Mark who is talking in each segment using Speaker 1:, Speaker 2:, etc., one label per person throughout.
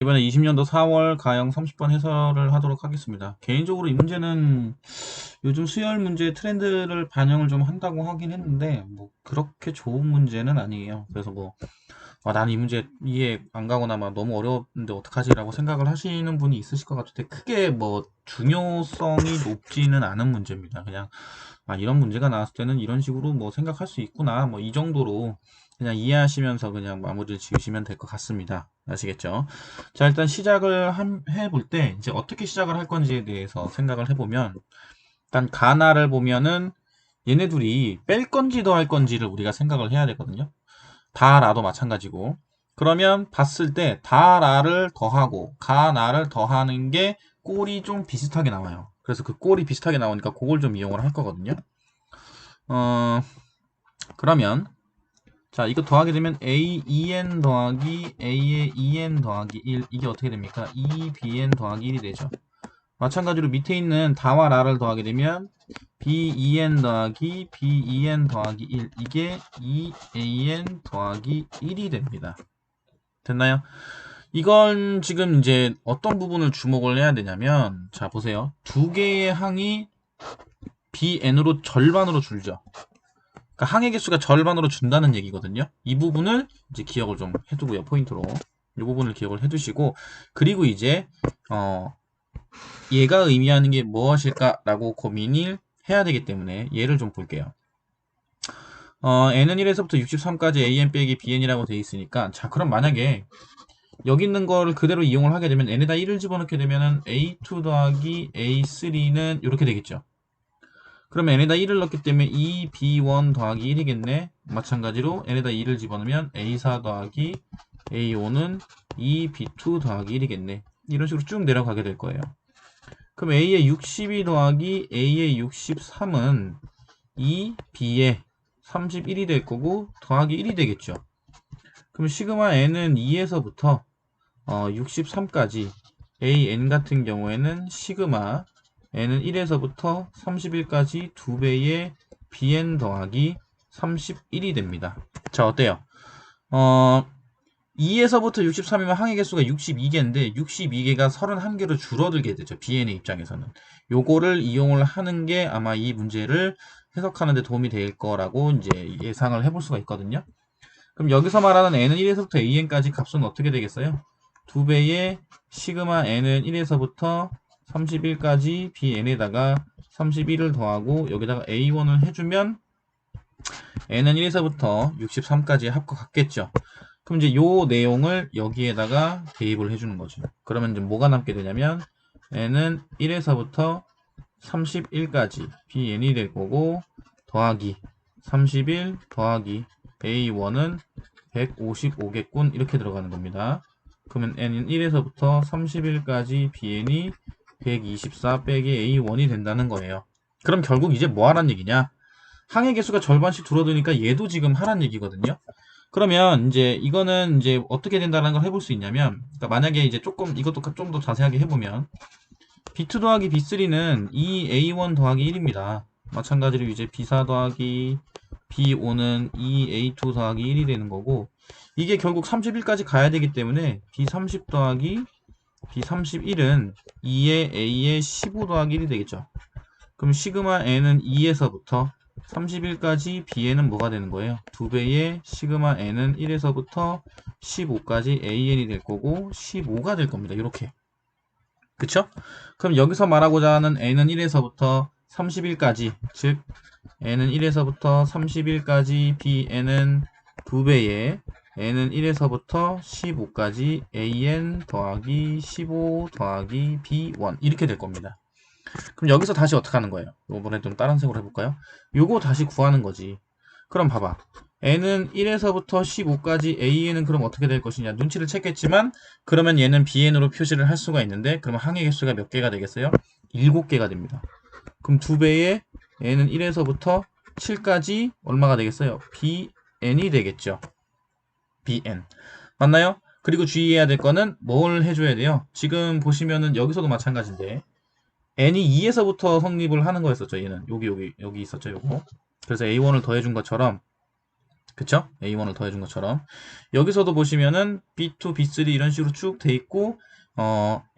Speaker 1: 이번에 20년도 4월 가형 30번 해설을 하도록 하겠습니다. 개인적으로 이 문제는 요즘 수열 문제 트렌드를 반영을 좀 한다고 하긴 했는데 뭐 그렇게 좋은 문제는 아니에요. 그래서 뭐 나는 이 문제 이해 안 가거나 막 너무 어려운데 어떡하지라고 생각을 하시는 분이 있으실 것 같은데 크게 뭐 중요성이 높지는 않은 문제입니다. 그냥 이런 문제가 나왔을 때는 이런 식으로 뭐 생각할 수 있구나 뭐 이 정도로 그냥 이해하시면서 그냥 마무리를 지으시면 될 것 같습니다. 아시겠죠? 자, 일단 시작을 해볼 때 이제 어떻게 시작을 할 건지에 대해서 생각을 해보면 일단 가나를 보면은 얘네 둘이 뺄 건지 더할 건지를 우리가 생각을 해야 되거든요. 다라도 마찬가지고. 그러면 봤을 때 다라를 더하고 가나를 더하는 게 꼴이 좀 비슷하게 나와요. 그래서 그 꼴이 비슷하게 나오니까 그걸 좀 이용을 할 거거든요. 어, 그러면 자, 이거 더하게 되면 A2n 더하기 A의 2n 더하기 1 이게 어떻게 됩니까? 2bn 더하기 1이 되죠. 마찬가지로 밑에 있는 다와 라를 더하게 되면 B2n 더하기 B2n 더하기 1 이게 2an 더하기 1이 됩니다. 됐나요? 이건 지금 이제 어떤 부분을 주목을 해야 되냐면 자 보세요. 두 개의 항이 bn으로 절반으로 줄죠. 그러니까 항의 개수가 절반으로 준다는 얘기거든요. 이 부분을 이제 기억을 좀 해두고요. 포인트로 이 부분을 기억을 해두시고 그리고 이제 얘가 의미하는 게 무엇일까라고 고민을 해야 되기 때문에 얘를 좀 볼게요. n은 1에서부터 63까지 an 빼기 bn이라고 되어 있으니까 자 그럼 만약에 여기 있는 거를 그대로 이용을 하게 되면 n에다 1을 집어넣게 되면은 a2 더하기 a3는 이렇게 되겠죠. 그러면 n에다 1을 넣기 때문에 2b1 더하기 1이겠네. 마찬가지로 n에다 2를 집어넣으면 a4 더하기 a5는 2b2 더하기 1이겠네. 이런 식으로 쭉 내려가게 될 거예요. 그럼 a의 62 더하기 a의 63은 2b의 31이 될 거고 더하기 1이 되겠죠. 그럼 시그마 n은 2에서부터 63까지 an 같은 경우에는 시그마 n은 1에서부터 31까지 2배의 bn 더하기 31이 됩니다. 자 어때요? 2에서부터 63이면 항의 개수가 62개인데 62개가 31개로 줄어들게 되죠. bn의 입장에서는. 요거를 이용을 하는 게 아마 이 문제를 해석하는 데 도움이 될 거라고 이제 예상을 해볼 수가 있거든요. 그럼 여기서 말하는 n은 1에서부터 an까지 값은 어떻게 되겠어요? 2배의 시그마 n은 1에서부터 31까지 bn에다가 31을 더하고 여기다가 a1을 해주면 n은 1에서부터 63까지 합과 같겠죠. 그럼 이제 요 내용을 여기에다가 대입을 해주는 거죠. 그러면 이제 뭐가 남게 되냐면 n은 1에서부터 31까지 bn이 될 거고 더하기 31 더하기 a1은 155겠군 이렇게 들어가는 겁니다. 그러면 n은 1에서부터 31까지 bn이 124 빼기 a1이 된다는 거예요. 그럼 결국 이제 뭐 하란 얘기냐? 항의 개수가 절반씩 줄어드니까 얘도 지금 하란 얘기거든요. 그러면 이제 이거는 이제 어떻게 된다는 걸 해볼 수 있냐면 그러니까 만약에 이제 조금 이것도 좀 더 자세하게 해보면 B2 더하기 B3는 2A1 더하기 1입니다. 마찬가지로 이제 B4 더하기 B5는 2A2 더하기 1이 되는 거고 이게 결국 31까지 가야 되기 때문에 B30 더하기 B31은 2의 A의 15 더하기 1이 되겠죠. 그럼 시그마 n은 2에서부터 31까지 bn은 뭐가 되는 거예요? 2배의 시그마 n은 1에서부터 15까지 an이 될 거고 15가 될 겁니다. 이렇게. 그쵸? 그럼 여기서 말하고자 하는 n은 1에서부터 31까지 즉 n은 1에서부터 31까지 bn은 2배의 n은 1에서부터 15까지 an 더하기 15 더하기 b1 이렇게 될 겁니다. 그럼 여기서 다시 어떻게 하는 거예요? 이번에 좀 다른 색으로 해볼까요? 요거 다시 구하는 거지. 그럼 봐봐. n은 1에서부터 15까지 an은 그럼 어떻게 될 것이냐? 눈치를 챘겠지만 그러면 얘는 bn으로 표시를 할 수가 있는데 그러면 항의 개수가 몇 개가 되겠어요? 7개가 됩니다. 그럼 2배의 n은 1에서부터 7까지 얼마가 되겠어요? bn이 되겠죠. bn. 맞나요? 그리고 주의해야 될 거는 뭘 해줘야 돼요? 지금 보시면은 여기서도 마찬가지인데 n이 2에서부터 성립을 하는 거였었죠. 얘는 여기 있었죠. 요거. 그래서 a1을 더해준 것처럼 그쵸? A1을 더해준 것처럼. 여기서도 보시면은 B2, B3 이런 식으로 쭉 돼 있고,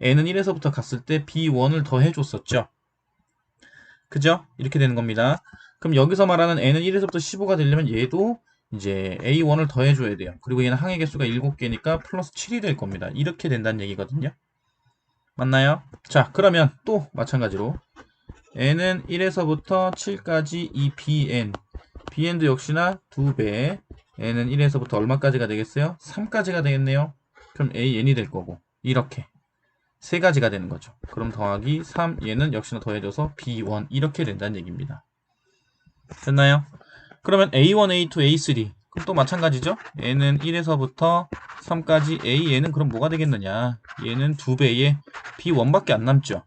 Speaker 1: N은 1에서부터 갔을 때 B1을 더해줬었죠. 그죠? 이렇게 되는 겁니다. 그럼 여기서 말하는 N은 1에서부터 15가 되려면 얘도 이제 A1을 더해줘야 돼요. 그리고 얘는 항의 개수가 7개니까 플러스 7이 될 겁니다. 이렇게 된다는 얘기거든요. 맞나요? 자, 그러면 또 마찬가지로 N은 1에서부터 7까지 이 BN. BN도 역시나 2배. N은 1에서부터 얼마까지가 되겠어요? 3까지가 되겠네요. 그럼 AN이 될 거고. 이렇게. 세 가지가 되는 거죠. 그럼 더하기 3, 얘는 역시나 더해져서 B1 이렇게 된다는 얘기입니다. 됐나요? 그러면 A1, A2, A3 그럼 또 마찬가지죠. N은 1에서부터 3까지 A, 얘는 그럼 뭐가 되겠느냐. 얘는 2배의 B1밖에 안 남죠.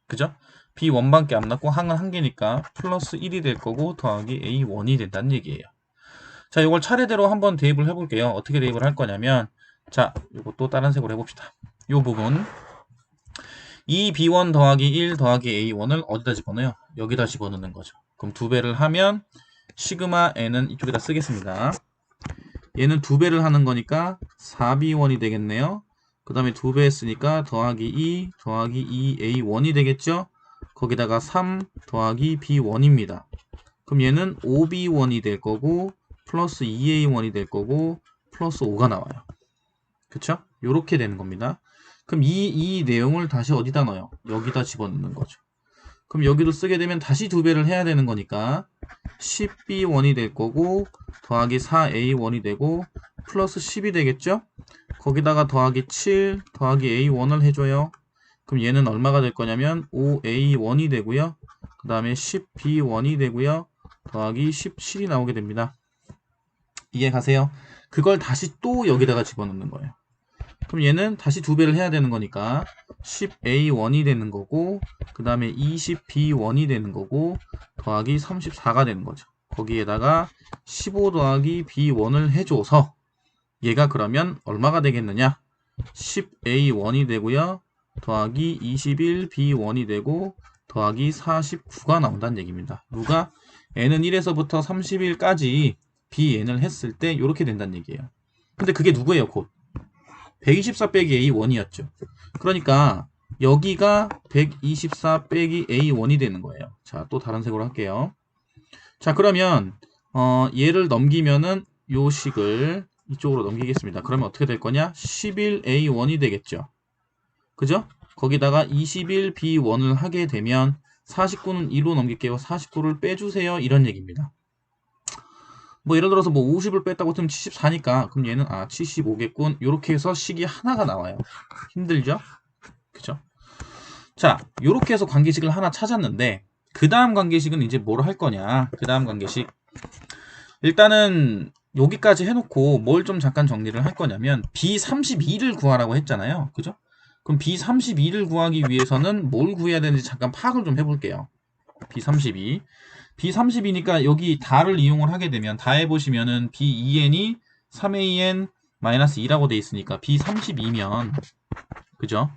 Speaker 1: 그죠? B1밖에 안 남고 항은 1개니까 플러스 1이 될 거고 더하기 A1이 된다는 얘기예요. 자, 이걸 차례대로 한번 대입을 해볼게요. 어떻게 대입을 할 거냐면 자, 이거 또 다른 색으로 해봅시다. 이 부분 2B1 더하기 1 더하기 A1을 어디다 집어넣어요? 여기다 집어넣는 거죠. 그럼 2배를 하면 시그마 N은 이쪽에다 쓰겠습니다. 얘는 2배를 하는 거니까 4B1이 되겠네요. 그 다음에 2배 했으니까 더하기 2 더하기 2A1이 되겠죠? 거기다가 3 더하기 B1입니다. 그럼 얘는 5B1이 될 거고 플러스 2A1이 될 거고 플러스 5가 나와요. 그쵸? 요렇게 되는 겁니다. 그럼 이 내용을 다시 어디다 넣어요? 여기다 집어넣는 거죠. 그럼 여기도 쓰게 되면 다시 2배를 해야 되는 거니까 10B1이 될 거고 더하기 4A1이 되고 플러스 10이 되겠죠? 거기다가 더하기 7 더하기 A1을 해줘요. 그럼 얘는 얼마가 될 거냐면 5A1이 되고요. 그 다음에 10B1이 되고요. 더하기 17이 나오게 됩니다. 이해 가세요? 그걸 다시 또 여기다가 집어넣는 거예요. 그럼 얘는 다시 2배를 해야 되는 거니까 10A1이 되는 거고 그 다음에 20B1이 되는 거고 더하기 34가 되는 거죠. 거기에다가 15 더하기 B1을 해줘서 얘가 그러면 얼마가 되겠느냐? 10A1이 되고요. 더하기 21B1이 되고 더하기 49가 나온다는 얘기입니다. 누가 N은 1에서부터 31까지 BN을 했을 때 이렇게 된다는 얘기예요. 근데 그게 누구예요? 곧 124 빼기 A1이었죠. 그러니까 여기가 124 빼기 A1이 되는 거예요. 자, 또 다른 색으로 할게요. 자, 그러면 얘를 넘기면은 요 식을 이쪽으로 넘기겠습니다. 그러면 어떻게 될 거냐? 11A1이 되겠죠. 그죠? 거기다가 21B1을 하게 되면 49는 2로 넘길게요. 49를 빼주세요. 이런 얘기입니다. 뭐 예를 들어서 뭐 50을 뺐다고 하면 74니까 그럼 얘는 75겠군. 이렇게 해서 식이 하나가 나와요. 힘들죠? 그죠? 자, 이렇게 해서 관계식을 하나 찾았는데 그 다음 관계식은 이제 뭘 할 거냐? 그 다음 관계식 일단은 여기까지 해놓고 뭘 좀 잠깐 정리를 할 거냐면 B32를 구하라고 했잖아요. 그죠? 그럼 B32를 구하기 위해서는 뭘 구해야 되는지 잠깐 파악을 좀 해볼게요. B32 B32니까 여기 다를 이용을 하게 되면 다 해보시면은 B2n이 3an-2라고 돼 있으니까 B32면 그죠?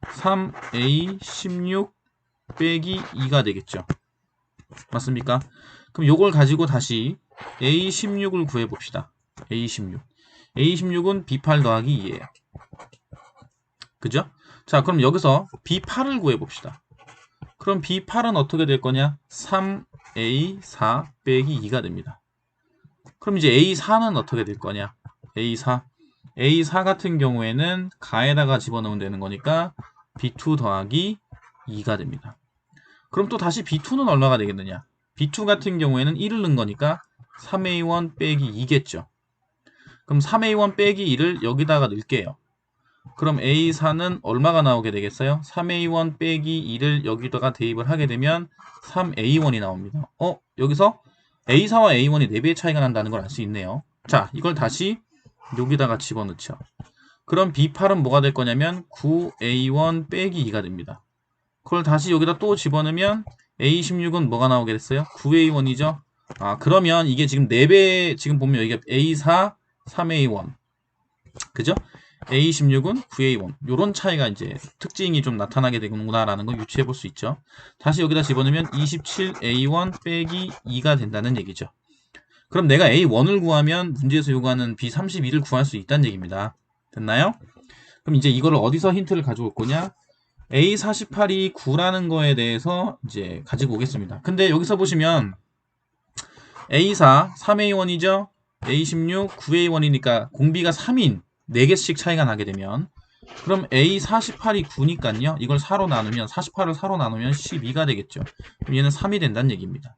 Speaker 1: 3a16 빼기 2가 되겠죠. 맞습니까? 그럼 요걸 가지고 다시 a16을 구해봅시다. a16 a16은 b8 더하기 2예요. 그죠? 자, 그럼 여기서 b8을 구해봅시다. 그럼 B8은 어떻게 될 거냐? 3A4 빼기 2가 됩니다. 그럼 이제 A4는 어떻게 될 거냐? A4 같은 경우에는 가에다가 집어넣으면 되는 거니까 B2 더하기 2가 됩니다. 그럼 또 다시 B2는 얼마가 되겠느냐? B2 같은 경우에는 1을 넣은 거니까 3A1 빼기 2겠죠. 그럼 3A1 빼기 2를 여기다가 넣을게요. 그럼 A4는 얼마가 나오게 되겠어요? 3A1 빼기 2를 여기다가 대입을 하게 되면 3A1이 나옵니다. 여기서 A4와 A1이 4배의 차이가 난다는 걸 알 수 있네요. 자, 이걸 다시 여기다가 집어넣죠. 그럼 B8은 뭐가 될 거냐면 9A1 빼기 2가 됩니다. 그걸 다시 여기다 또 집어넣으면 A16은 뭐가 나오게 됐어요? 9A1이죠? 그러면 이게 지금 4배, 지금 보면 여기가 A4, 3A1. 그죠? A16은 9A1. 요런 차이가 이제 특징이 좀 나타나게 되는구나라는 걸 유추해 볼 수 있죠. 다시 여기다 집어넣으면 27A1 빼기 2가 된다는 얘기죠. 그럼 내가 A1을 구하면 문제에서 요구하는 B32를 구할 수 있다는 얘기입니다. 됐나요? 그럼 이제 이거를 어디서 힌트를 가져올 거냐? A48이 9라는 거에 대해서 이제 가지고 오겠습니다. 근데 여기서 보시면 A4, 3A1이죠? A16, 9A1이니까 공비가 3인 4개씩 차이가 나게 되면 그럼 A48이 9니까요. 이걸 4로 나누면 48을 4로 나누면 12가 되겠죠. 그럼 얘는 3이 된다는 얘기입니다.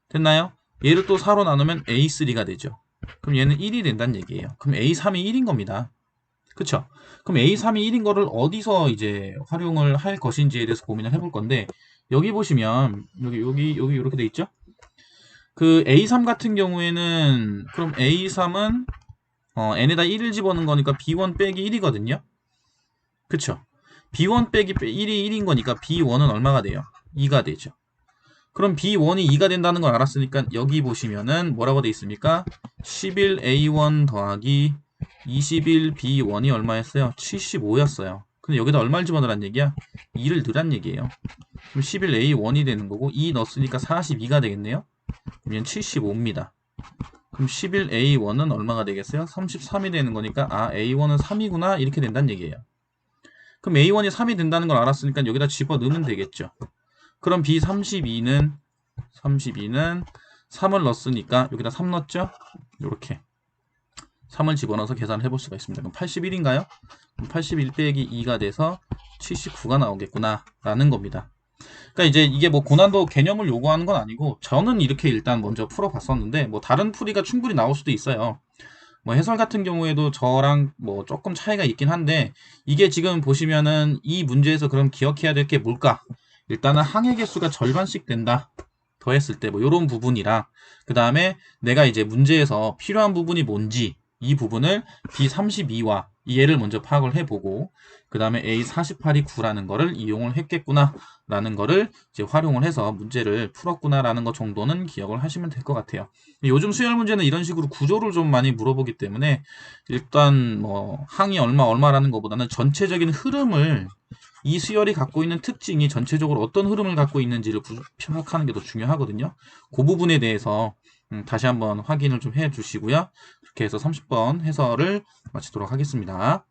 Speaker 1: 됐나요? 얘를 또 4로 나누면 A3가 되죠. 그럼 얘는 1이 된다는 얘기예요. 그럼 A3이 1인 겁니다. 그쵸? 그럼 A3이 1인 거를 어디서 이제 활용을 할 것인지에 대해서 고민을 해볼 건데 여기 보시면 여기 이렇게 돼 있죠? 그 A3 같은 경우에는 그럼 A3은 n에다 1을 집어넣은 거니까 B1 빼기 1이거든요. 그쵸? B1 빼기 1이 1인 거니까 B1은 얼마가 돼요? 2가 되죠. 그럼 B1이 2가 된다는 걸 알았으니까 여기 보시면은 뭐라고 돼 있습니까? 11A1 더하기 21B1이 얼마였어요? 75였어요. 근데 여기다 얼마를 집어넣으란 얘기야? 2를 넣으란 얘기예요. 그럼 11A1이 되는 거고 2 넣었으니까 42가 되겠네요. 그럼 얘는 75입니다. 그럼 11A1은 얼마가 되겠어요? 33이 되는 거니까 아 A1은 3이구나 이렇게 된다는 얘기예요. 그럼 A1이 3이 된다는 걸 알았으니까 여기다 집어넣으면 되겠죠. 그럼 B32는 3을 넣었으니까 여기다 3 넣었죠? 이렇게 3을 집어넣어서 계산을 해볼 수가 있습니다. 그럼 81인가요? 그럼 81 빼기 2가 돼서 79가 나오겠구나 라는 겁니다. 그러니까 이제 이게 뭐 고난도 개념을 요구하는 건 아니고 저는 이렇게 일단 먼저 풀어봤었는데 뭐 다른 풀이가 충분히 나올 수도 있어요. 뭐 해설 같은 경우에도 저랑 뭐 조금 차이가 있긴 한데 이게 지금 보시면은 이 문제에서 그럼 기억해야 될 게 뭘까? 일단은 항해 개수가 절반씩 된다. 더했을 때 뭐 이런 부분이랑 그 다음에 내가 이제 문제에서 필요한 부분이 뭔지 이 부분을 B32와 이 얘를 먼저 파악을 해보고 그 다음에 A48이 9라는 거를 이용을 했겠구나 라는 거를 이제 활용을 해서 문제를 풀었구나 라는 거 정도는 기억을 하시면 될 것 같아요. 요즘 수열 문제는 이런 식으로 구조를 좀 많이 물어보기 때문에 일단 뭐 항이 얼마라는 것보다는 전체적인 흐름을 이 수열이 갖고 있는 특징이 전체적으로 어떤 흐름을 갖고 있는지를 파악하는 게 더 중요하거든요. 그 부분에 대해서 다시 한번 확인을 좀 해 주시고요. 그렇게 해서 30번 해설을 마치도록 하겠습니다.